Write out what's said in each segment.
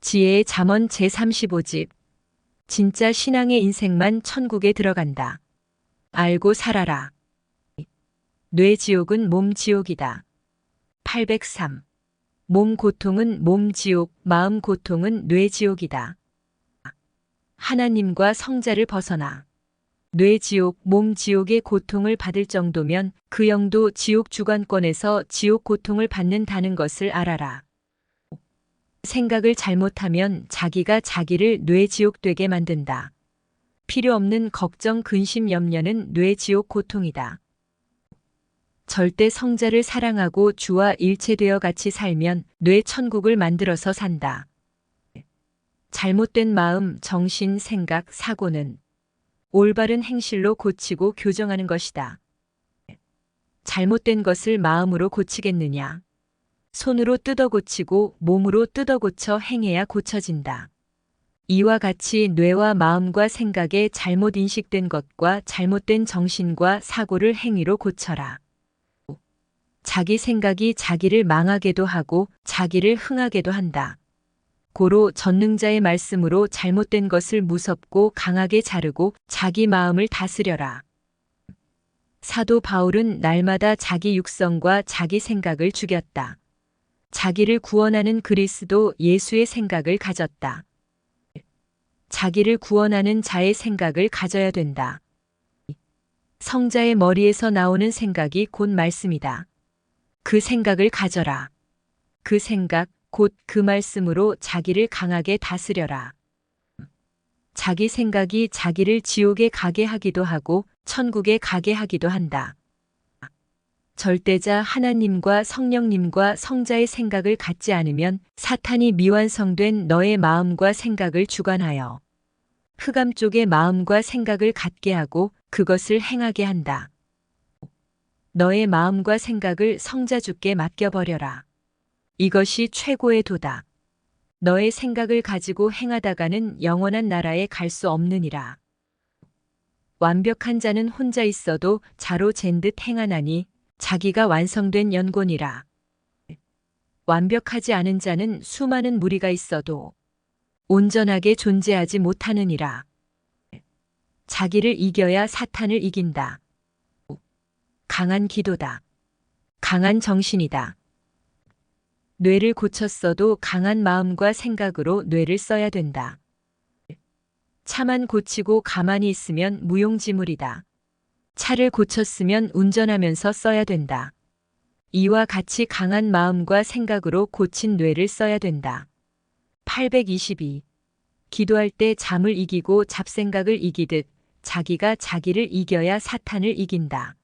지혜의 잠언 제35집. 진짜 신앙의 인생만 천국에 들어간다. 알고 살아라. 뇌 지옥은 몸 지옥이다. 803. 몸 고통은 몸 지옥, 마음 고통은 뇌 지옥이다. 하나님과 성자를 벗어나. 뇌 지옥, 몸 지옥의 고통을 받을 정도면 그 영도 지옥 주관권에서 지옥 고통을 받는다는 것을 알아라. 생각을 잘못하면 자기가 자기를 뇌 지옥 되게 만든다. 필요 없는 걱정, 근심, 염려는 뇌 지옥 고통이다. 절대 성자를 사랑하고 주와 일체되어 같이 살면 뇌 천국을 만들어서 산다. 잘못된 마음, 정신, 생각, 사고는 올바른 행실로 고치고 교정하는 것이다. 잘못된 것을 마음으로 고치겠느냐? 손으로 뜯어 고치고 몸으로 뜯어 고쳐 행해야 고쳐진다. 이와 같이 뇌와 마음과 생각에 잘못 인식된 것과 잘못된 정신과 사고를 행위로 고쳐라. 자기 생각이 자기를 망하게도 하고 자기를 흥하게도 한다. 고로 전능자의 말씀으로 잘못된 것을 무섭고 강하게 자르고 자기 마음을 다스려라. 사도 바울은 날마다 자기 육성과 자기 생각을 죽였다. 자기를 구원하는 그리스도 예수의 생각을 가졌다. 자기를 구원하는 자의 생각을 가져야 된다. 성자의 머리에서 나오는 생각이 곧 말씀이다. 그 생각을 가져라. 그 생각, 곧 그 말씀으로 자기를 강하게 다스려라. 자기 생각이 자기를 지옥에 가게 하기도 하고 천국에 가게 하기도 한다. 절대자 하나님과 성령님과 성자의 생각을 갖지 않으면 사탄이 미완성된 너의 마음과 생각을 주관하여 흑암 쪽의 마음과 생각을 갖게 하고 그것을 행하게 한다. 너의 마음과 생각을 성자주께 맡겨버려라. 이것이 최고의 도다. 너의 생각을 가지고 행하다가는 영원한 나라에 갈 수 없느니라. 완벽한 자는 혼자 있어도 자로 잰 듯 행하나니 자기가 완성된 연곤이라. 완벽하지 않은 자는 수많은 무리가 있어도 온전하게 존재하지 못하느니라. 자기를 이겨야 사탄을 이긴다. 강한 기도다. 강한 정신이다. 뇌를 고쳤어도 강한 마음과 생각으로 뇌를 써야 된다. 차만 고치고 가만히 있으면 무용지물이다. 차를 고쳤으면 운전하면서 써야 된다. 이와 같이 강한 마음과 생각으로 고친 뇌를 써야 된다. 822. 기도할 때 잠을 이기고 잡생각을 이기듯 자기가 자기를 이겨야 사탄을 이긴다.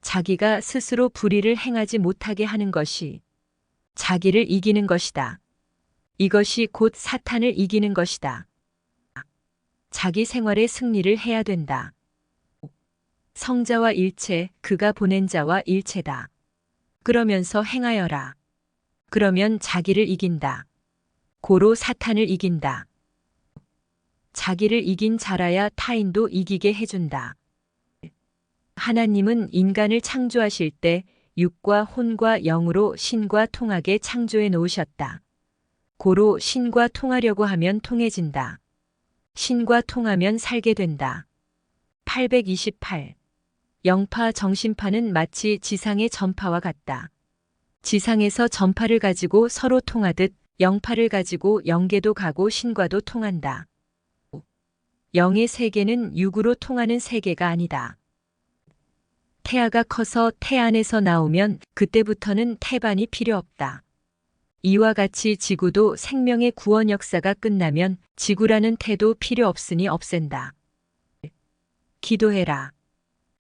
자기가 스스로 불의를 행하지 못하게 하는 것이 자기를 이기는 것이다. 이것이 곧 사탄을 이기는 것이다. 자기 생활의 승리를 해야 된다. 성자와 일체, 그가 보낸 자와 일체다. 그러면서 행하여라. 그러면 자기를 이긴다. 고로 사탄을 이긴다. 자기를 이긴 자라야 타인도 이기게 해준다. 하나님은 인간을 창조하실 때 육과 혼과 영으로 신과 통하게 창조해 놓으셨다. 고로 신과 통하려고 하면 통해진다. 신과 통하면 살게 된다. 828. 영파 정신파는 마치 지상의 전파와 같다. 지상에서 전파를 가지고 서로 통하듯 영파를 가지고 영계도 가고 신과도 통한다. 영의 세계는 육으로 통하는 세계가 아니다. 태아가 커서 태 안에서 나오면 그때부터는 태반이 필요 없다. 이와 같이 지구도 생명의 구원 역사가 끝나면 지구라는 태도 필요 없으니 없앤다. 기도해라.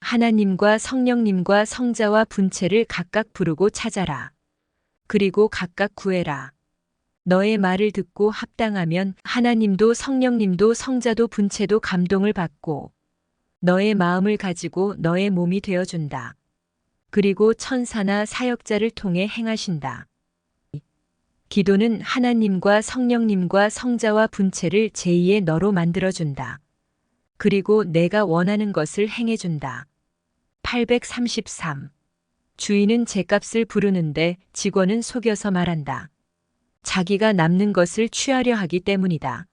하나님과 성령님과 성자와 분체를 각각 부르고 찾아라. 그리고 각각 구해라. 너의 말을 듣고 합당하면 하나님도 성령님도 성자도 분체도 감동을 받고 너의 마음을 가지고 너의 몸이 되어준다. 그리고 천사나 사역자를 통해 행하신다. 기도는 하나님과 성령님과 성자와 분체를 제2의 너로 만들어준다. 그리고 내가 원하는 것을 행해준다. 833. 주인은 죗값을 부르는데 직원은 속여서 말한다. 자기가 남는 것을 취하려 하기 때문이다.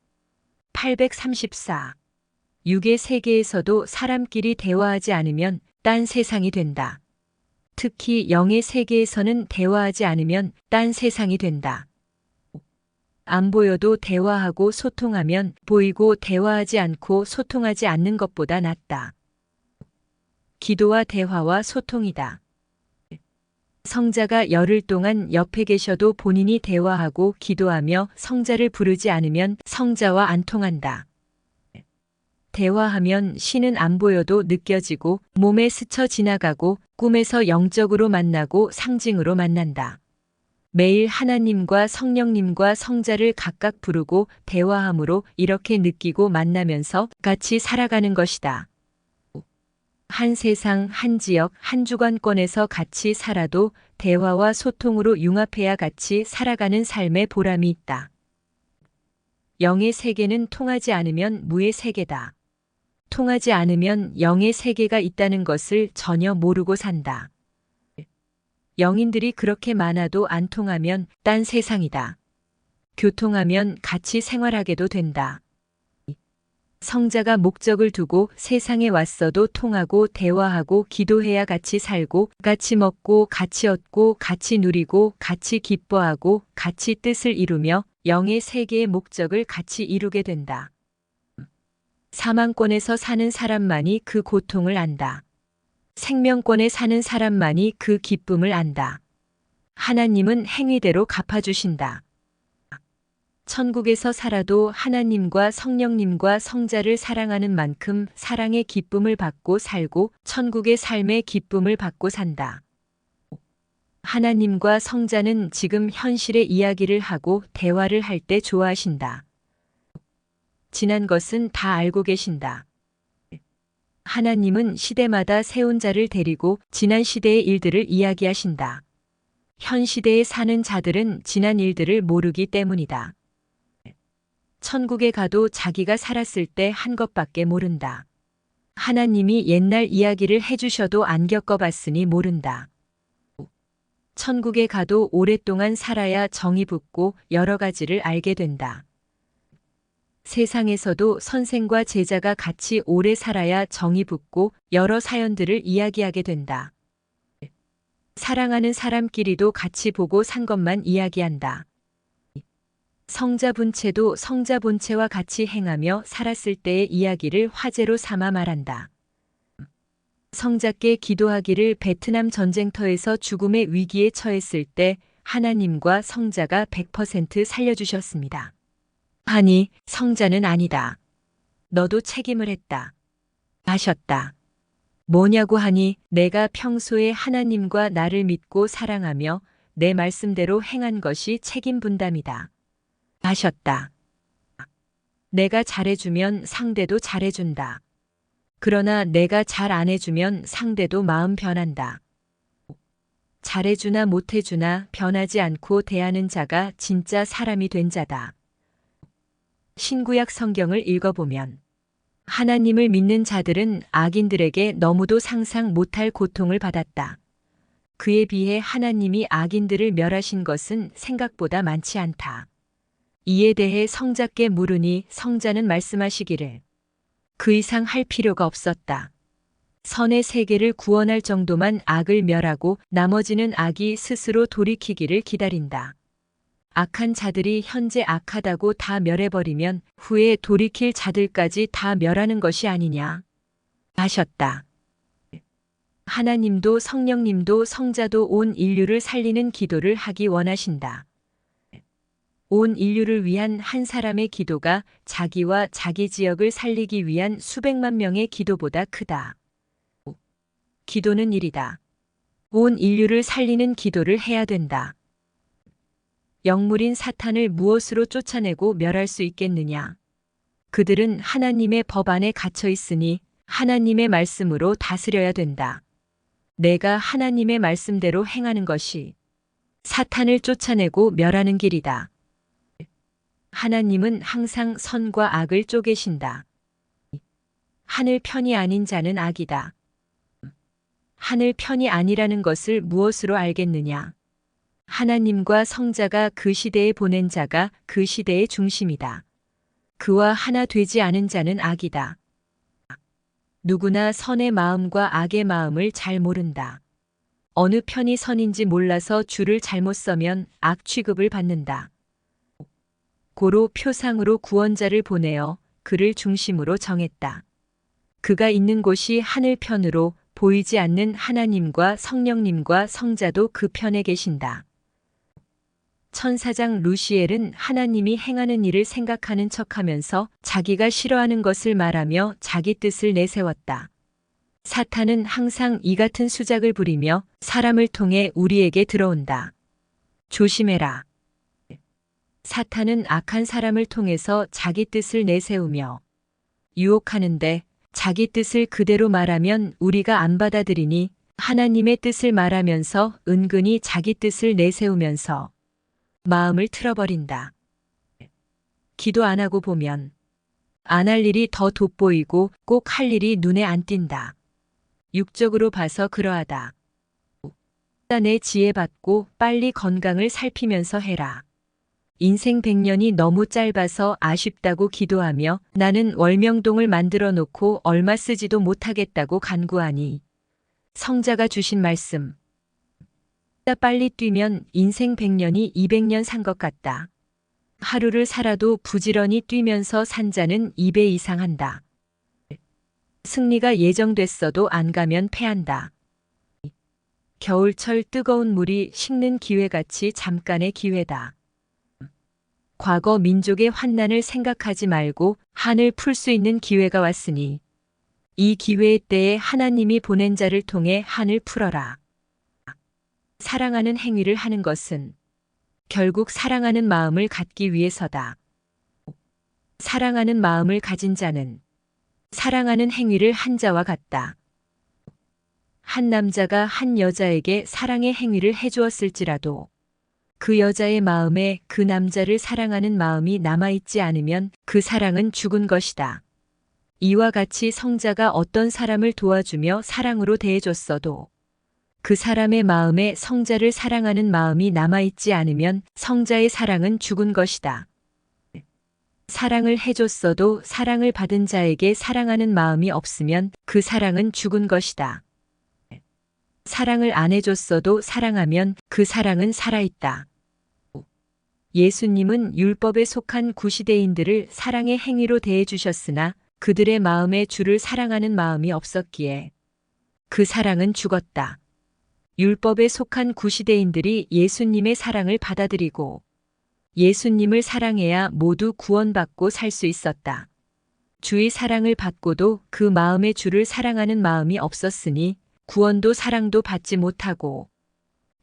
834. 육의 세계에서도 사람끼리 대화하지 않으면 딴 세상이 된다. 특히 영의 세계에서는 대화하지 않으면 딴 세상이 된다. 안 보여도 대화하고 소통하면 보이고 대화하지 않고 소통하지 않는 것보다 낫다. 기도와 대화와 소통이다. 성자가 열흘 동안 옆에 계셔도 본인이 대화하고 기도하며 성자를 부르지 않으면 성자와 안 통한다. 대화하면 신은 안 보여도 느껴지고 몸에 스쳐 지나가고 꿈에서 영적으로 만나고 상징으로 만난다. 매일 하나님과 성령님과 성자를 각각 부르고 대화함으로 이렇게 느끼고 만나면서 같이 살아가는 것이다. 한 세상, 한 지역, 한 주관권에서 같이 살아도 대화와 소통으로 융합해야 같이 살아가는 삶의 보람이 있다. 영의 세계는 통하지 않으면 무의 세계다. 통하지 않으면 영의 세계가 있다는 것을 전혀 모르고 산다. 영인들이 그렇게 많아도 안 통하면 딴 세상이다. 교통하면 같이 생활하게도 된다. 성자가 목적을 두고 세상에 왔어도 통하고 대화하고 기도해야 같이 살고 같이 먹고 같이 얻고 같이 누리고 같이 기뻐하고 같이 뜻을 이루며 영의 세계의 목적을 같이 이루게 된다. 사망권에서 사는 사람만이 그 고통을 안다. 생명권에 사는 사람만이 그 기쁨을 안다. 하나님은 행위대로 갚아주신다. 천국에서 살아도 하나님과 성령님과 성자를 사랑하는 만큼 사랑의 기쁨을 받고 살고 천국의 삶의 기쁨을 받고 산다. 하나님과 성자는 지금 현실의 이야기를 하고 대화를 할 때 좋아하신다. 지난 것은 다 알고 계신다. 하나님은 시대마다 세운 자를 데리고 지난 시대의 일들을 이야기하신다. 현 시대에 사는 자들은 지난 일들을 모르기 때문이다. 천국에 가도 자기가 살았을 때 한 것밖에 모른다. 하나님이 옛날 이야기를 해주셔도 안 겪어봤으니 모른다. 천국에 가도 오랫동안 살아야 정이 붙고 여러 가지를 알게 된다. 세상에서도 선생과 제자가 같이 오래 살아야 정이 붙고 여러 사연들을 이야기하게 된다. 사랑하는 사람끼리도 같이 보고 산 것만 이야기한다. 성자 본체도 성자 본체와 같이 행하며 살았을 때의 이야기를 화제로 삼아 말한다. 성자께 기도하기를 베트남 전쟁터에서 죽음의 위기에 처했을 때 하나님과 성자가 100% 살려주셨습니다. 하니 성자는 아니다. 너도 책임을 했다. 하셨다. 뭐냐고 하니 내가 평소에 하나님과 나를 믿고 사랑하며 내 말씀대로 행한 것이 책임 분담이다. 하셨다. 내가 잘해주면 상대도 잘해준다. 그러나 내가 잘 안 해주면 상대도 마음 변한다. 잘해주나 못해주나 변하지 않고 대하는 자가 진짜 사람이 된 자다. 신구약 성경을 읽어보면 하나님을 믿는 자들은 악인들에게 너무도 상상 못할 고통을 받았다. 그에 비해 하나님이 악인들을 멸하신 것은 생각보다 많지 않다. 이에 대해 성자께 물으니 성자는 말씀하시기를 그 이상 할 필요가 없었다. 선의 세계를 구원할 정도만 악을 멸하고 나머지는 악이 스스로 돌이키기를 기다린다. 악한 자들이 현재 악하다고 다 멸해버리면 후에 돌이킬 자들까지 다 멸하는 것이 아니냐 하셨다. 하나님도 성령님도 성자도 온 인류를 살리는 기도를 하기 원하신다. 온 인류를 위한 한 사람의 기도가 자기와 자기 지역을 살리기 위한 수백만 명의 기도보다 크다. 기도는 일이다. 온 인류를 살리는 기도를 해야 된다. 영물인 사탄을 무엇으로 쫓아내고 멸할 수 있겠느냐? 그들은 하나님의 법 안에 갇혀 있으니 하나님의 말씀으로 다스려야 된다. 내가 하나님의 말씀대로 행하는 것이 사탄을 쫓아내고 멸하는 길이다. 하나님은 항상 선과 악을 쪼개신다. 하늘 편이 아닌 자는 악이다. 하늘 편이 아니라는 것을 무엇으로 알겠느냐? 하나님과 성자가 그 시대에 보낸 자가 그 시대의 중심이다. 그와 하나 되지 않은 자는 악이다. 누구나 선의 마음과 악의 마음을 잘 모른다. 어느 편이 선인지 몰라서 줄을 잘못 서면 악 취급을 받는다. 고로 표상으로 구원자를 보내어 그를 중심으로 정했다. 그가 있는 곳이 하늘편으로 보이지 않는 하나님과 성령님과 성자도 그 편에 계신다. 천사장 루시엘은 하나님이 행하는 일을 생각하는 척하면서 자기가 싫어하는 것을 말하며 자기 뜻을 내세웠다. 사탄은 항상 이 같은 수작을 부리며 사람을 통해 우리에게 들어온다. 조심해라. 사탄은 악한 사람을 통해서 자기 뜻을 내세우며 유혹하는데 자기 뜻을 그대로 말하면 우리가 안 받아들이니 하나님의 뜻을 말하면서 은근히 자기 뜻을 내세우면서 마음을 틀어버린다. 기도 안 하고 보면 안 할 일이 더 돋보이고 꼭 할 일이 눈에 안 띈다. 육적으로 봐서 그러하다. 내 지혜 받고 빨리 건강을 살피면서 해라. 인생 100년이 너무 짧아서 아쉽다고 기도하며 나는 월명동을 만들어 놓고 얼마 쓰지도 못하겠다고 간구하니 성자가 주신 말씀. 빨리 뛰면 인생 100년이 200년 산 것 같다. 하루를 살아도 부지런히 뛰면서 산 자는 2배 이상 한다. 승리가 예정됐어도 안 가면 패한다. 겨울철 뜨거운 물이 식는 기회같이 잠깐의 기회다. 과거 민족의 환난을 생각하지 말고 한을 풀 수 있는 기회가 왔으니 이 기회의 때에 하나님이 보낸 자를 통해 한을 풀어라. 사랑하는 행위를 하는 것은 결국 사랑하는 마음을 갖기 위해서다. 사랑하는 마음을 가진 자는 사랑하는 행위를 한 자와 같다. 한 남자가 한 여자에게 사랑의 행위를 해주었을지라도 그 여자의 마음에 그 남자를 사랑하는 마음이 남아있지 않으면 그 사랑은 죽은 것이다. 이와 같이 성자가 어떤 사람을 도와주며 사랑으로 대해줬어도 그 사람의 마음에 성자를 사랑하는 마음이 남아있지 않으면 성자의 사랑은 죽은 것이다. 사랑을 해줬어도 사랑을 받은 자에게 사랑하는 마음이 없으면 그 사랑은 죽은 것이다. 사랑을 안 해줬어도 사랑하면 그 사랑은 살아있다. 예수님은 율법에 속한 구시대인들을 사랑의 행위로 대해주셨으나 그들의 마음에 주를 사랑하는 마음이 없었기에 그 사랑은 죽었다. 율법에 속한 구시대인들이 예수님의 사랑을 받아들이고 예수님을 사랑해야 모두 구원받고 살 수 있었다. 주의 사랑을 받고도 그 마음에 주를 사랑하는 마음이 없었으니 구원도 사랑도 받지 못하고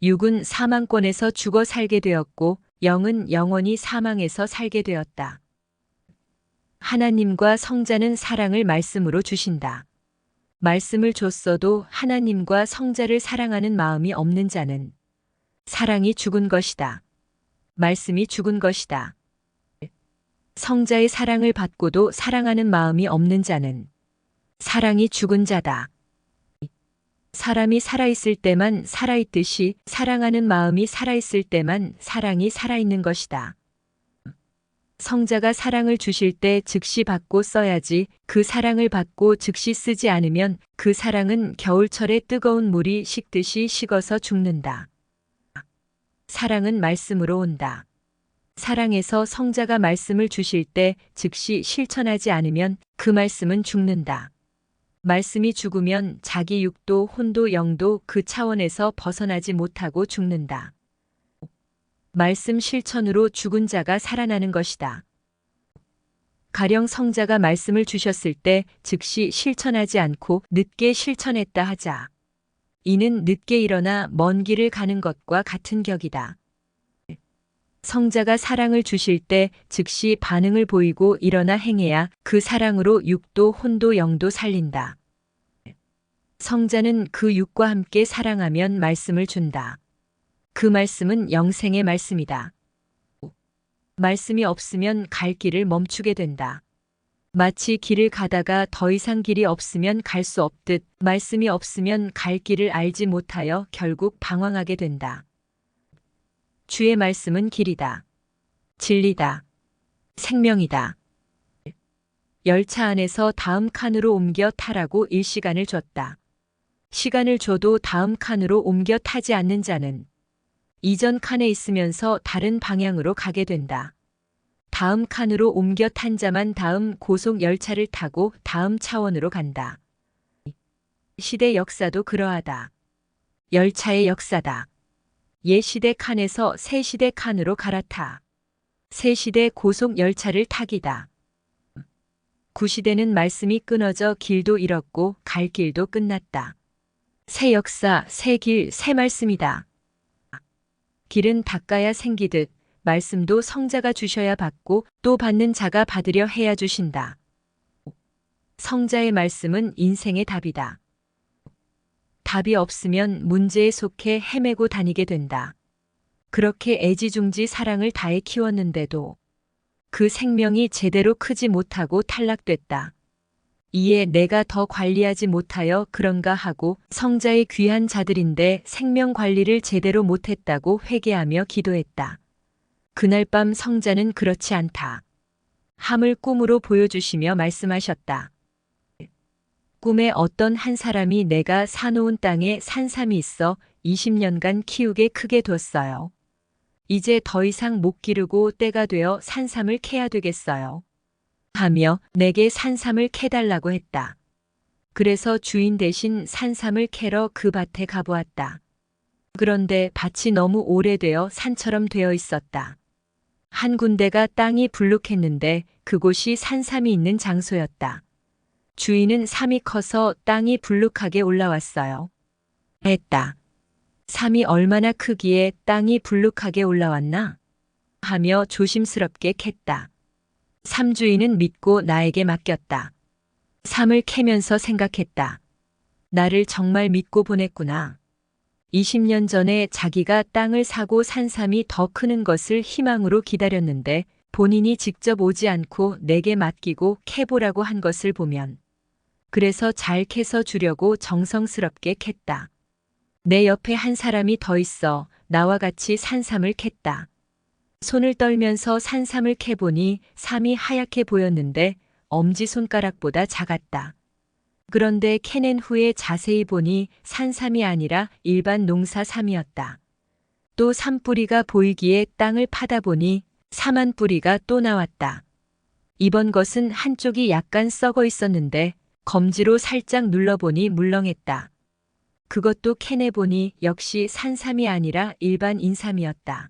육은 사망권에서 죽어 살게 되었고 영은 영원히 사망에서 살게 되었다. 하나님과 성자는 사랑을 말씀으로 주신다. 말씀을 줬어도 하나님과 성자를 사랑하는 마음이 없는 자는 사랑이 죽은 것이다. 말씀이 죽은 것이다. 성자의 사랑을 받고도 사랑하는 마음이 없는 자는 사랑이 죽은 자다. 사람이 살아있을 때만 살아있듯이 사랑하는 마음이 살아있을 때만 사랑이 살아있는 것이다. 성자가 사랑을 주실 때 즉시 받고 써야지 그 사랑을 받고 즉시 쓰지 않으면 그 사랑은 겨울철에 뜨거운 물이 식듯이 식어서 죽는다. 사랑은 말씀으로 온다. 사랑에서 성자가 말씀을 주실 때 즉시 실천하지 않으면 그 말씀은 죽는다. 말씀이 죽으면 자기 육도 혼도 영도 그 차원에서 벗어나지 못하고 죽는다. 말씀 실천으로 죽은 자가 살아나는 것이다. 가령 성자가 말씀을 주셨을 때 즉시 실천하지 않고 늦게 실천했다 하자. 이는 늦게 일어나 먼 길을 가는 것과 같은 격이다. 성자가 사랑을 주실 때 즉시 반응을 보이고 일어나 행해야 그 사랑으로 육도 혼도 영도 살린다. 성자는 그 육과 함께 사랑하면 말씀을 준다. 그 말씀은 영생의 말씀이다. 말씀이 없으면 갈 길을 멈추게 된다. 마치 길을 가다가 더 이상 길이 없으면 갈 수 없듯 말씀이 없으면 갈 길을 알지 못하여 결국 방황하게 된다. 주의 말씀은 길이다. 진리다. 생명이다. 열차 안에서 다음 칸으로 옮겨 타라고 일시간을 줬다. 시간을 줘도 다음 칸으로 옮겨 타지 않는 자는 이전 칸에 있으면서 다른 방향으로 가게 된다. 다음 칸으로 옮겨 탄 자만 다음 고속 열차를 타고 다음 차원으로 간다. 시대 역사도 그러하다. 열차의 역사다. 옛 시대 칸에서 새 시대 칸으로 갈아타. 새 시대 고속 열차를 타기다. 구시대는 말씀이 끊어져 길도 잃었고 갈 길도 끝났다. 새 역사, 새 길, 새 말씀이다. 길은 닦아야 생기듯 말씀도 성자가 주셔야 받고 또 받는 자가 받으려 해야 주신다. 성자의 말씀은 인생의 답이다. 답이 없으면 문제에 속해 헤매고 다니게 된다. 그렇게 애지중지 사랑을 다해 키웠는데도 그 생명이 제대로 크지 못하고 탈락됐다. 이에 내가 더 관리하지 못하여 그런가 하고 성자의 귀한 자들인데 생명 관리를 제대로 못했다고 회개하며 기도했다. 그날 밤 성자는 그렇지 않다. 함을 꿈으로 보여주시며 말씀하셨다. 꿈에 어떤 한 사람이 내가 사놓은 땅에 산삼이 있어 20년간 키우게 크게 뒀어요. 이제 더 이상 못 기르고 때가 되어 산삼을 캐야 되겠어요. 하며 내게 산삼을 캐달라고 했다. 그래서 주인 대신 산삼을 캐러 그 밭에 가보았다. 그런데 밭이 너무 오래되어 산처럼 되어 있었다. 한 군데가 땅이 불룩했는데 그곳이 산삼이 있는 장소였다. 주인은 삼이 커서 땅이 불룩하게 올라왔어요. 했다. 삼이 얼마나 크기에 땅이 불룩하게 올라왔나? 하며 조심스럽게 캤다. 삼주인은 믿고 나에게 맡겼다. 삼을 캐면서 생각했다. 나를 정말 믿고 보냈구나. 20년 전에 자기가 땅을 사고 산 삼이 더 크는 것을 희망으로 기다렸는데 본인이 직접 오지 않고 내게 맡기고 캐보라고 한 것을 보면 그래서 잘 캐서 주려고 정성스럽게 캤다. 내 옆에 한 사람이 더 있어 나와 같이 산삼을 캤다. 손을 떨면서 산삼을 캐보니 삼이 하얗게 보였는데 엄지손가락보다 작았다. 그런데 캐낸 후에 자세히 보니 산삼이 아니라 일반 농사삼이었다. 또 삼뿌리가 보이기에 땅을 파다 보니 삼한 뿌리가 또 나왔다. 이번 것은 한쪽이 약간 썩어 있었는데 검지로 살짝 눌러보니 물렁했다. 그것도 캐내보니 역시 산삼이 아니라 일반 인삼이었다.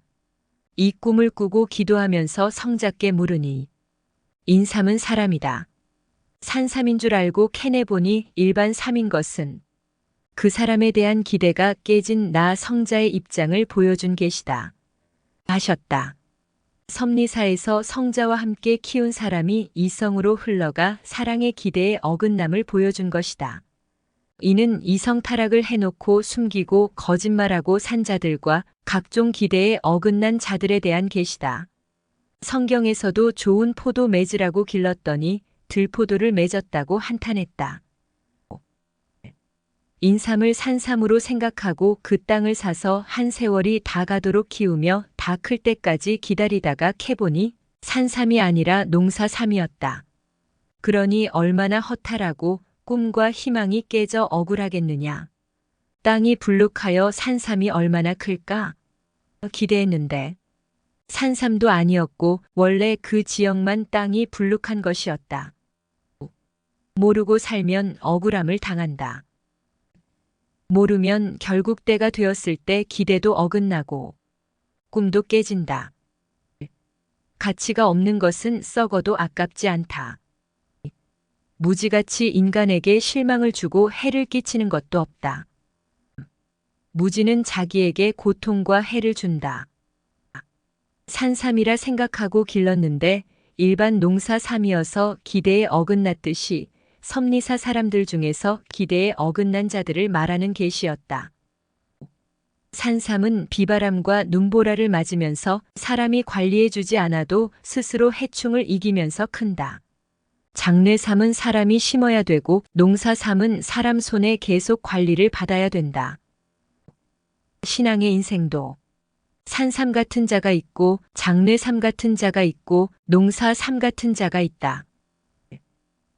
이 꿈을 꾸고 기도하면서 성자께 물으니 인삼은 사람이다. 산삼인 줄 알고 캐내보니 일반 삼인 것은 그 사람에 대한 기대가 깨진 나 성자의 입장을 보여준 계시다. 하셨다. 섭리사에서 성자와 함께 키운 사람이 이성으로 흘러가 사랑의 기대에 어긋남을 보여준 것이다. 이는 이성 타락을 해놓고 숨기고 거짓말하고 산 자들과 각종 기대에 어긋난 자들에 대한 계시다. 성경에서도 좋은 포도 맺으라고 길렀더니 들포도를 맺었다고 한탄했다. 인삼을 산삼으로 생각하고 그 땅을 사서 한 세월이 다 가도록 키우며 다 클 때까지 기다리다가 캐보니 산삼이 아니라 농사삼이었다. 그러니 얼마나 허탈하고 꿈과 희망이 깨져 억울하겠느냐. 땅이 불룩하여 산삼이 얼마나 클까? 기대했는데 산삼도 아니었고 원래 그 지역만 땅이 불룩한 것이었다. 모르고 살면 억울함을 당한다. 모르면 결국 때가 되었을 때 기대도 어긋나고 꿈도 깨진다. 가치가 없는 것은 썩어도 아깝지 않다. 무지같이 인간에게 실망을 주고 해를 끼치는 것도 없다. 무지는 자기에게 고통과 해를 준다. 산삼이라 생각하고 길렀는데 일반 농사삼이어서 기대에 어긋났듯이 섭리사 사람들 중에서 기대에 어긋난 자들을 말하는 계시였다. 산삼은 비바람과 눈보라를 맞으면서 사람이 관리해주지 않아도 스스로 해충을 이기면서 큰다. 장례삼은 사람이 심어야 되고 농사삼은 사람 손에 계속 관리를 받아야 된다. 신앙의 인생도 산삼 같은 자가 있고 장례삼 같은 자가 있고 농사삼 같은 자가 있다.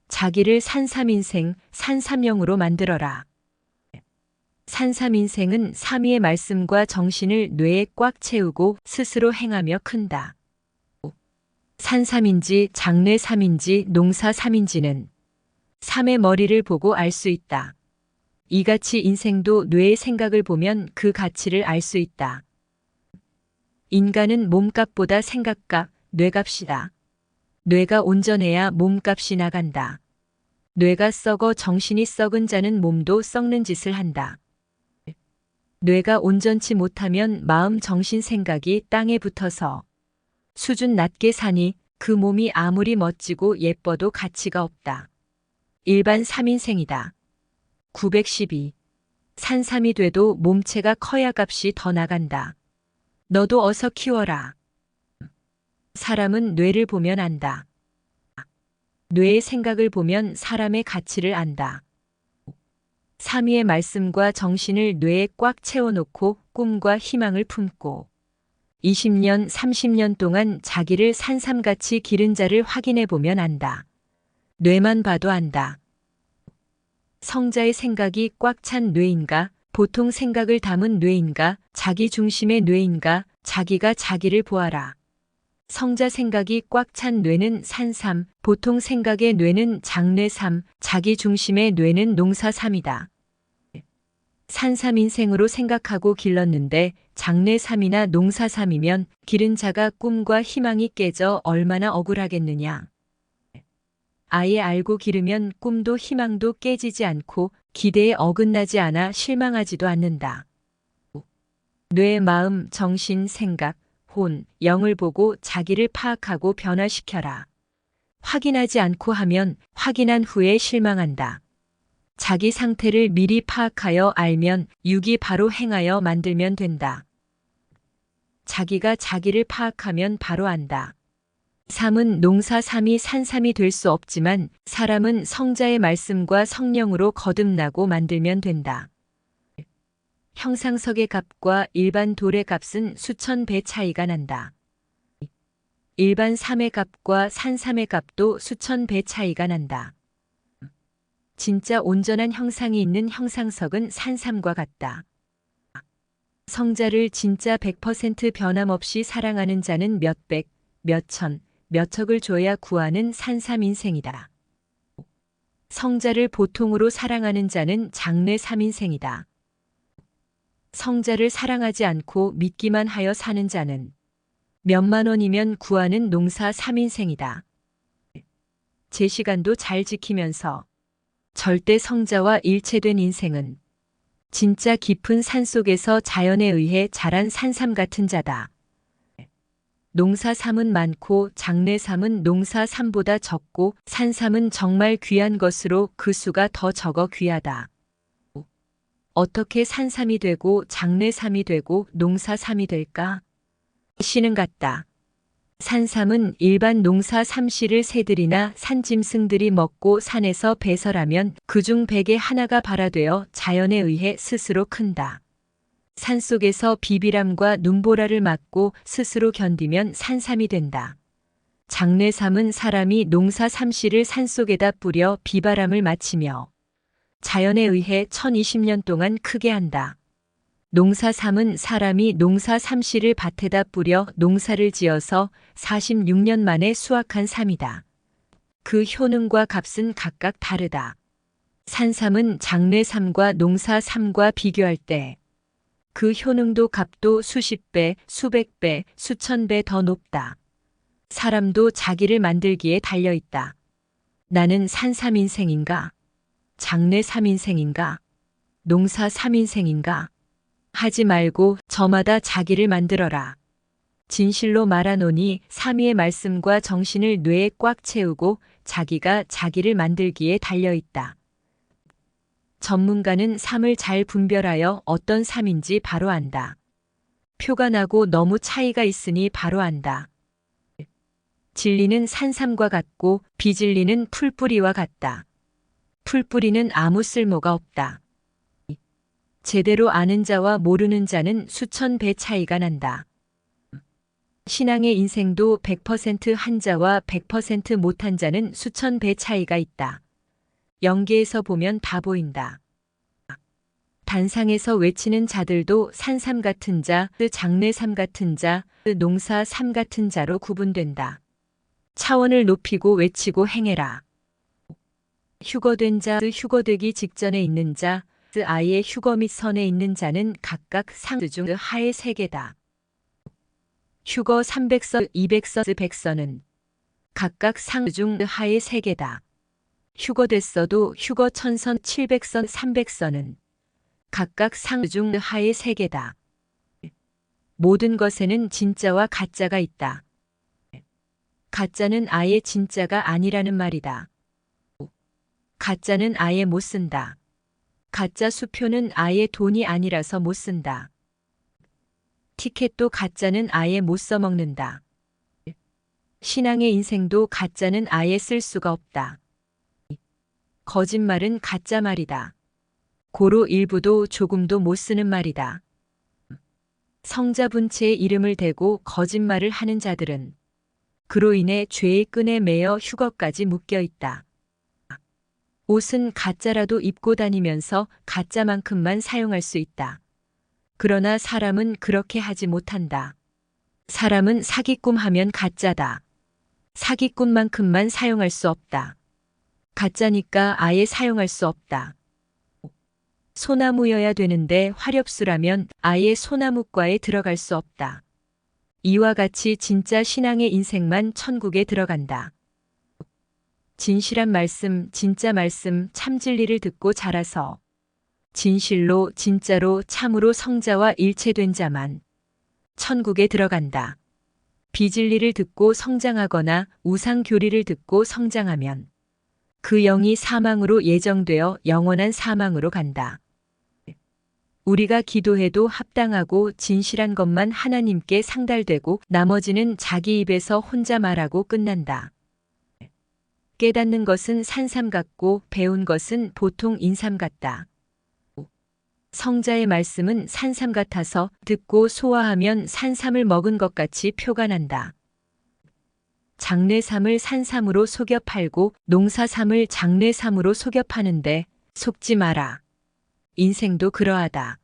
자기를 산삼인생, 산삼형으로 만들어라. 산삼인생은 삼위의 말씀과 정신을 뇌에 꽉 채우고 스스로 행하며 큰다. 산삼인지 장례삼인지 농사삼인지는 삼의 머리를 보고 알 수 있다. 이같이 인생도 뇌의 생각을 보면 그 가치를 알 수 있다. 인간은 몸값보다 생각값, 뇌값이다. 뇌가 온전해야 몸값이 나간다. 뇌가 썩어 정신이 썩은 자는 몸도 썩는 짓을 한다. 뇌가 온전치 못하면 마음, 정신, 생각이 땅에 붙어서 수준 낮게 사니 그 몸이 아무리 멋지고 예뻐도 가치가 없다. 일반 3인생이다. 912. 산삼이 돼도 몸체가 커야 값이 더 나간다. 너도 어서 키워라. 사람은 뇌를 보면 안다. 뇌의 생각을 보면 사람의 가치를 안다. 삼위의 말씀과 정신을 뇌에 꽉 채워놓고 꿈과 희망을 품고 20년, 30년 동안 자기를 산삼같이 기른 자를 확인해 보면 안다. 뇌만 봐도 안다. 성자의 생각이 꽉 찬 뇌인가, 보통 생각을 담은 뇌인가, 자기 중심의 뇌인가, 자기가 자기를 보아라. 성자 생각이 꽉 찬 뇌는 산삼, 보통 생각의 뇌는 장례삼, 자기 중심의 뇌는 농사삼이다. 산삼인생으로 생각하고 길렀는데 장례삼이나 농사삼이면 기른 자가 꿈과 희망이 깨져 얼마나 억울하겠느냐. 아예 알고 기르면 꿈도 희망도 깨지지 않고 기대에 어긋나지 않아 실망하지도 않는다. 뇌, 마음, 정신, 생각, 혼, 영을 보고 자기를 파악하고 변화시켜라. 확인하지 않고 하면 확인한 후에 실망한다. 자기 상태를 미리 파악하여 알면 육이 바로 행하여 만들면 된다. 자기가 자기를 파악하면 바로 안다. 삼은 농사삼이 산삼이 될 수 없지만 사람은 성자의 말씀과 성령으로 거듭나고 만들면 된다. 형상석의 값과 일반 돌의 값은 수천 배 차이가 난다. 일반 삼의 값과 산삼의 값도 수천 배 차이가 난다. 진짜 온전한 형상이 있는 형상석은 산삼과 같다. 성자를 진짜 100% 변함없이 사랑하는 자는 몇백, 몇천, 몇억을 줘야 구하는 산삼인생이다. 성자를 보통으로 사랑하는 자는 장례 삼인생이다. 성자를 사랑하지 않고 믿기만 하여 사는 자는 몇만 원이면 구하는 농사 3인생이다. 제 시간도 잘 지키면서 절대 성자와 일체된 인생은 진짜 깊은 산속에서 자연에 의해 자란 산삼 같은 자다. 농사삼은 많고 장례삼은 농사삼보다 적고 산삼은 정말 귀한 것으로 그 수가 더 적어 귀하다. 어떻게 산삼이 되고 장례삼이 되고 농사삼이 될까? 씨는 같다. 산삼은 일반 농사 삼씨를 새들이나 산짐승들이 먹고 산에서 배설하면 그중 100의 하나가 발화되어 자연에 의해 스스로 큰다. 산속에서 비비람과 눈보라를 맞고 스스로 견디면 산삼이 된다. 장례삼은 사람이 농사 삼씨를 산속에다 뿌려 비바람을 맞추며 자연에 의해 1020년 동안 크게 한다. 농사삼은 사람이 농사 삼씨를 밭에다 뿌려 농사를 지어서 46년 만에 수확한 삼이다. 그 효능과 값은 각각 다르다. 산삼은 장례삼과 농사삼과 비교할 때 그 효능도 값도 수십 배, 수백 배, 수천 배 더 높다. 사람도 자기를 만들기에 달려있다. 나는 산삼인생인가? 장례 삼인생인가? 농사 삼인생인가? 하지 말고 저마다 자기를 만들어라. 진실로 말하노니 삼위의 말씀과 정신을 뇌에 꽉 채우고 자기가 자기를 만들기에 달려있다. 전문가는 삼을 잘 분별하여 어떤 삼인지 바로 안다. 표가 나고 너무 차이가 있으니 바로 안다. 진리는 산삼과 같고 비진리는 풀뿌리와 같다. 풀뿌리는 아무 쓸모가 없다. 제대로 아는 자와 모르는 자는 수천 배 차이가 난다. 신앙의 인생도 100% 한자와 100% 못한 자는 수천 배 차이가 있다. 영계에서 보면 다 보인다. 단상에서 외치는 자들도 산삼 같은 자, 장례삼 같은 자, 농사삼 같은 자로 구분된다. 차원을 높이고 외치고 행해라. 휴거된 자, 휴거되기 직전에 있는 자, 아예 휴거 및 선에 있는 자는 각각 상 중 하의 세계다. 휴거 300서, 200서, 100서는 각각 상 중 하의 세계다. 휴거됐어도 휴거 1000선, 700선, 300서는 각각 상 중 하의 세계다. 모든 것에는 진짜와 가짜가 있다. 가짜는 아예 진짜가 아니라는 말이다. 가짜는 아예 못 쓴다. 가짜 수표는 아예 돈이 아니라서 못 쓴다. 티켓도 가짜는 아예 못 써먹는다. 신앙의 인생도 가짜는 아예 쓸 수가 없다. 거짓말은 가짜 말이다. 고로 일부도 조금도 못 쓰는 말이다. 성자분체의 이름을 대고 거짓말을 하는 자들은 그로 인해 죄의 끈에 매여 휴거까지 묶여 있다. 옷은 가짜라도 입고 다니면서 가짜만큼만 사용할 수 있다. 그러나 사람은 그렇게 하지 못한다. 사람은 사기꾼 하면 가짜다. 사기꾼만큼만 사용할 수 없다. 가짜니까 아예 사용할 수 없다. 소나무여야 되는데 화렵수라면 아예 소나무과에 들어갈 수 없다. 이와 같이 진짜 신앙의 인생만 천국에 들어간다. 진실한 말씀, 진짜 말씀, 참진리를 듣고 자라서 진실로, 진짜로, 참으로 성자와 일체된 자만 천국에 들어간다. 비진리를 듣고 성장하거나 우상교리를 듣고 성장하면 그 영이 사망으로 예정되어 영원한 사망으로 간다. 우리가 기도해도 합당하고 진실한 것만 하나님께 상달되고 나머지는 자기 입에서 혼자 말하고 끝난다. 깨닫는 것은 산삼 같고 배운 것은 보통 인삼 같다. 성자의 말씀은 산삼 같아서 듣고 소화하면 산삼을 먹은 것 같이 표가 난다. 장례삼을 산삼으로 속여 팔고 농사삼을 장례삼으로 속여 파는데 속지 마라. 인생도 그러하다.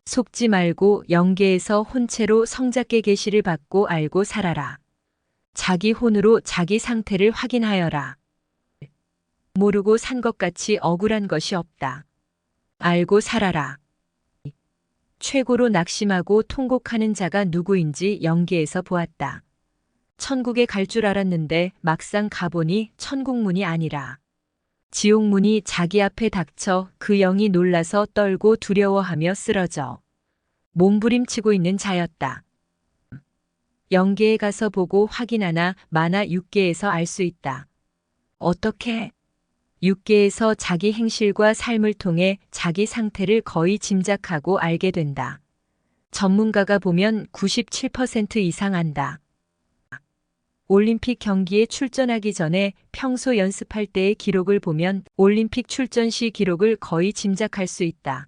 속지 말고 영계에서 혼체로 성자께 계시를 받고 알고 살아라. 자기 혼으로 자기 상태를 확인하여라. 모르고 산 것 같이 억울한 것이 없다. 알고 살아라. 최고로 낙심하고 통곡하는 자가 누구인지 영계에서 보았다. 천국에 갈 줄 알았는데 막상 가보니 천국문이 아니라 지옥문이 자기 앞에 닥쳐 그 영이 놀라서 떨고 두려워하며 쓰러져 몸부림치고 있는 자였다. 영계에 가서 보고 확인하나 마나 육계에서 알 수 있다. 어떻게? 육계에서 자기 행실과 삶을 통해 자기 상태를 거의 짐작하고 알게 된다. 전문가가 보면 97% 이상 안다. 올림픽 경기에 출전하기 전에 평소 연습할 때의 기록을 보면 올림픽 출전 시 기록을 거의 짐작할 수 있다.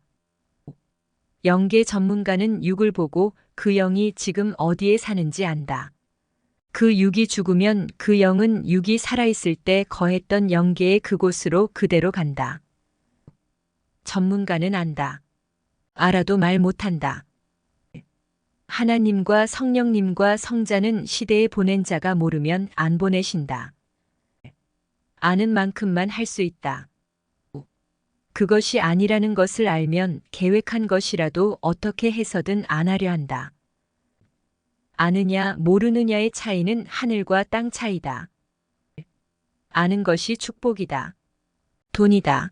영계 전문가는 육을 보고 그 영이 지금 어디에 사는지 안다. 그 육이 죽으면 그 영은 육이 살아있을 때 거했던 영계의 그곳으로 그대로 간다. 전문가는 안다. 알아도 말 못한다. 하나님과 성령님과 성자는 시대에 보낸 자가 모르면 안 보내신다. 아는 만큼만 할 수 있다. 그것이 아니라는 것을 알면 계획한 것이라도 어떻게 해서든 안 하려 한다. 아느냐 모르느냐의 차이는 하늘과 땅 차이다. 아는 것이 축복이다. 돈이다.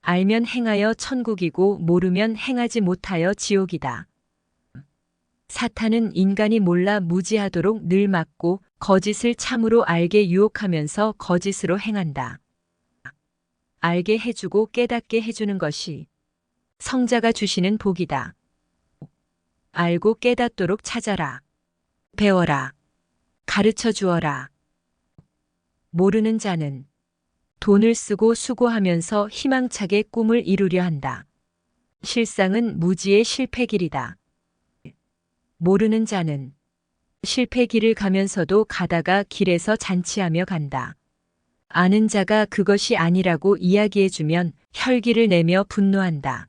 알면 행하여 천국이고 모르면 행하지 못하여 지옥이다. 사탄은 인간이 몰라 무지하도록 늘 막고 거짓을 참으로 알게 유혹하면서 거짓으로 행한다. 알게 해주고 깨닫게 해주는 것이 성자가 주시는 복이다. 알고 깨닫도록 찾아라. 배워라. 가르쳐 주어라. 모르는 자는 돈을 쓰고 수고하면서 희망차게 꿈을 이루려 한다. 실상은 무지의 실패길이다. 모르는 자는 실패 길을 가면서도 가다가 길에서 잔치하며 간다. 아는 자가 그것이 아니라고 이야기해주면 혈기를 내며 분노한다.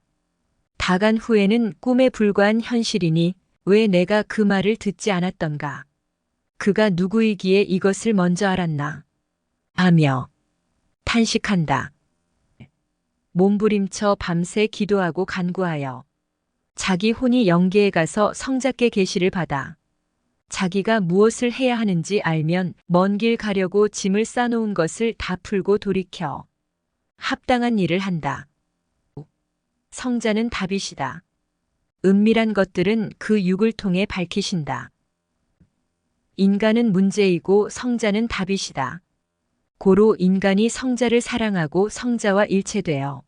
다 간 후에는 꿈에 불과한 현실이니 왜 내가 그 말을 듣지 않았던가. 그가 누구이기에 이것을 먼저 알았나. 하며 탄식한다. 몸부림쳐 밤새 기도하고 간구하여 자기 혼이 영계에 가서 성자께 계시를 받아 자기가 무엇을 해야 하는지 알면 먼 길 가려고 짐을 싸놓은 것을 다 풀고 돌이켜 합당한 일을 한다. 성자는 답이시다. 은밀한 것들은 그 육을 통해 밝히신다. 인간은 문제이고 성자는 답이시다. 고로 인간이 성자를 사랑하고 성자와 일체되어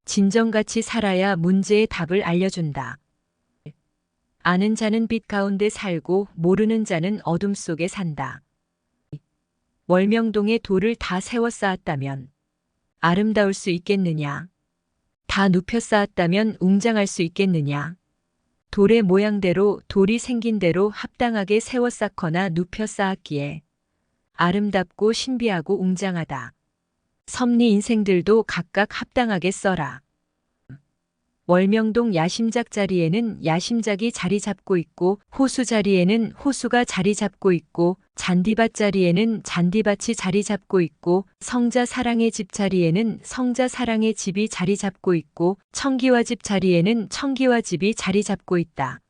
진정같이 살아야 문제의 답을 알려준다. 아는 자는 빛 가운데 살고 모르는 자는 어둠 속에 산다. 월명동에 돌을 다 세워 쌓았다면 아름다울 수 있겠느냐? 다 눕혀 쌓았다면 웅장할 수 있겠느냐? 돌의 모양대로 돌이 생긴 대로 합당하게 세워 쌓거나 눕혀 쌓았기에 아름답고 신비하고 웅장하다. 섭리 인생들도 각각 합당하게 써라. 월명동 야심작 자리에는 야심작이 자리 잡고 있고 호수 자리에는 호수가 자리 잡고 있고 잔디밭 자리에는 잔디밭이 자리 잡고 있고 성자 사랑의 집 자리에는 성자 사랑의 집이 자리 잡고 있고 청기와 집 자리에는 청기와 집이 자리 잡고 있다.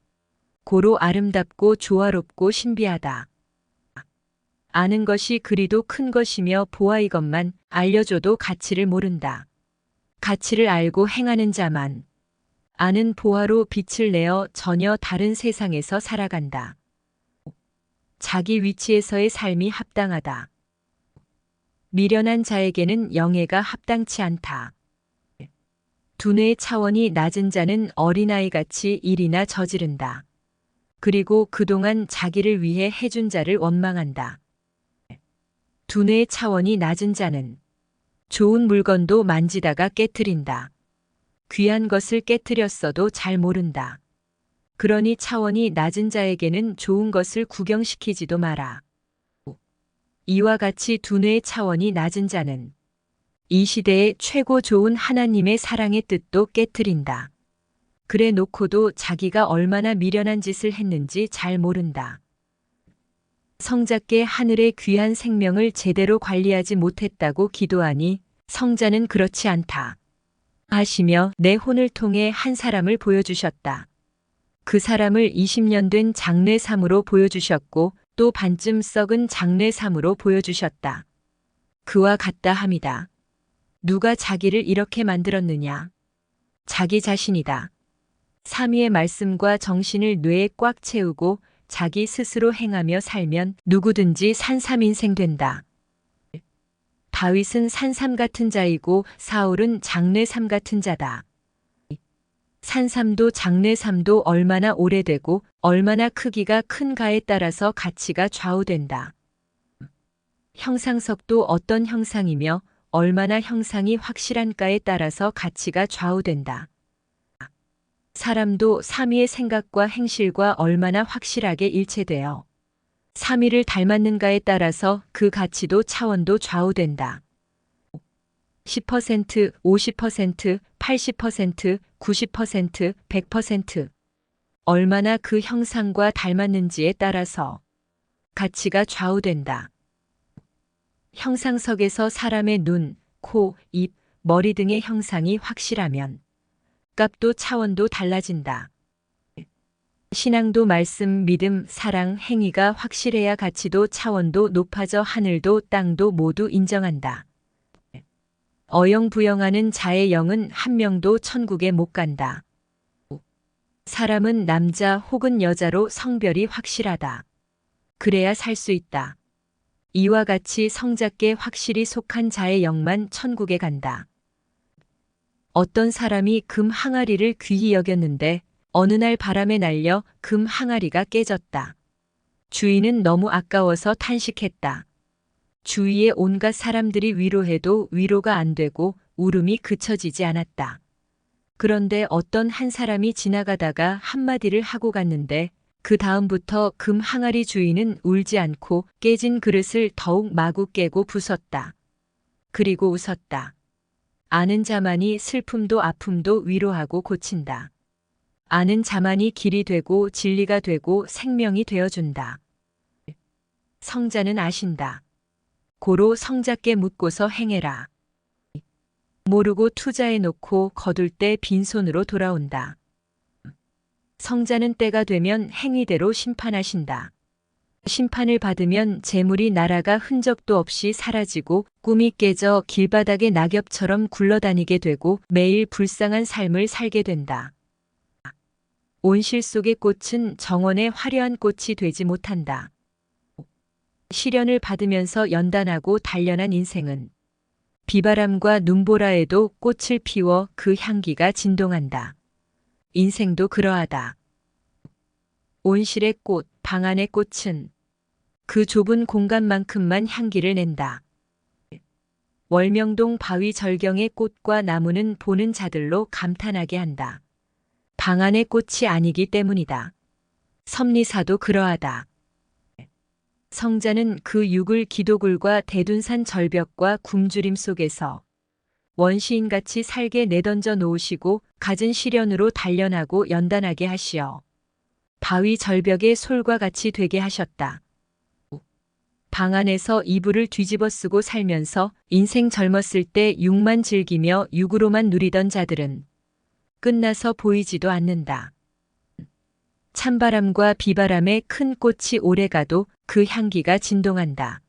고로 아름답고 조화롭고 신비하다. 아는 것이 그리도 큰 것이며 보아 이것만 알려줘도 가치를 모른다. 가치를 알고 행하는 자만 아는 보화로 빛을 내어 전혀 다른 세상에서 살아간다. 자기 위치에서의 삶이 합당하다. 미련한 자에게는 영예가 합당치 않다. 두뇌의 차원이 낮은 자는 어린아이같이 일이나 저지른다. 그리고 그동안 자기를 위해 해준 자를 원망한다. 두뇌의 차원이 낮은 자는 좋은 물건도 만지다가 깨트린다. 귀한 것을 깨트렸어도 잘 모른다. 그러니 차원이 낮은 자에게는 좋은 것을 구경시키지도 마라. 이와 같이 두뇌의 차원이 낮은 자는 이 시대의 최고 좋은 하나님의 사랑의 뜻도 깨트린다. 그래 놓고도 자기가 얼마나 미련한 짓을 했는지 잘 모른다. 성자께 하늘의 귀한 생명을 제대로 관리하지 못했다고 기도하니 성자는 그렇지 않다. 하시며 내 혼을 통해 한 사람을 보여주셨다. 그 사람을 20년 된 장례삼으로 보여주셨고 또 반쯤 썩은 장례삼으로 보여주셨다. 그와 같다 함이다. 누가 자기를 이렇게 만들었느냐? 자기 자신이다. 삼위의 말씀과 정신을 뇌에 꽉 채우고 자기 스스로 행하며 살면 누구든지 산삼인생 된다. 다윗은 산삼 같은 자이고 사울은 장례삼 같은 자다. 산삼도 장례삼도 얼마나 오래되고 얼마나 크기가 큰가에 따라서 가치가 좌우된다. 형상석도 어떤 형상이며 얼마나 형상이 확실한가에 따라서 가치가 좌우된다. 사람도 삼위의 생각과 행실과 얼마나 확실하게 일체되어 삼위를 닮았는가에 따라서 그 가치도 차원도 좌우된다. 10%, 50%, 80%, 90%, 100% 얼마나 그 형상과 닮았는지에 따라서 가치가 좌우된다. 형상석에서 사람의 눈, 코, 입, 머리 등의 형상이 확실하면 값도 차원도 달라진다. 신앙도 말씀, 믿음, 사랑, 행위가 확실해야 가치도 차원도 높아져 하늘도 땅도 모두 인정한다. 어영부영하는 자의 영은 한 명도 천국에 못 간다. 사람은 남자 혹은 여자로 성별이 확실하다. 그래야 살 수 있다. 이와 같이 성자께 확실히 속한 자의 영만 천국에 간다. 어떤 사람이 금 항아리를 귀히 여겼는데 어느 날 바람에 날려 금 항아리가 깨졌다. 주인은 너무 아까워서 탄식했다. 주위의 온갖 사람들이 위로해도 위로가 안 되고 울음이 그쳐지지 않았다. 그런데 어떤 한 사람이 지나가다가 한마디를 하고 갔는데 그 다음부터 금 항아리 주인은 울지 않고 깨진 그릇을 더욱 마구 깨고 부쉈다. 그리고 웃었다. 아는 자만이 슬픔도 아픔도 위로하고 고친다. 아는 자만이 길이 되고 진리가 되고 생명이 되어준다. 성자는 아신다. 고로 성자께 묻고서 행해라. 모르고 투자해놓고 거둘 때 빈손으로 돌아온다. 성자는 때가 되면 행위대로 심판하신다. 심판을 받으면 재물이 날아가 흔적도 없이 사라지고 꿈이 깨져 길바닥의 낙엽처럼 굴러다니게 되고 매일 불쌍한 삶을 살게 된다. 온실 속의 꽃은 정원의 화려한 꽃이 되지 못한다. 시련을 받으면서 연단하고 단련한 인생은 비바람과 눈보라에도 꽃을 피워 그 향기가 진동한다. 인생도 그러하다. 온실의 꽃, 방 안의 꽃은 그 좁은 공간만큼만 향기를 낸다. 월명동 바위 절경의 꽃과 나무는 보는 자들로 감탄하게 한다. 방 안의 꽃이 아니기 때문이다. 섭리사도 그러하다. 성자는 그 육을 기도굴과 대둔산 절벽과 굶주림 속에서 원시인같이 살게 내던져 놓으시고 갖은 시련으로 단련하고 연단하게 하시어 바위 절벽의 솔과 같이 되게 하셨다. 방 안에서 이불을 뒤집어 쓰고 살면서 인생 젊었을 때 육만 즐기며 육으로만 누리던 자들은 끝나서 보이지도 않는다. 찬바람과 비바람에 큰 꽃이 오래가도 그 향기가 진동한다.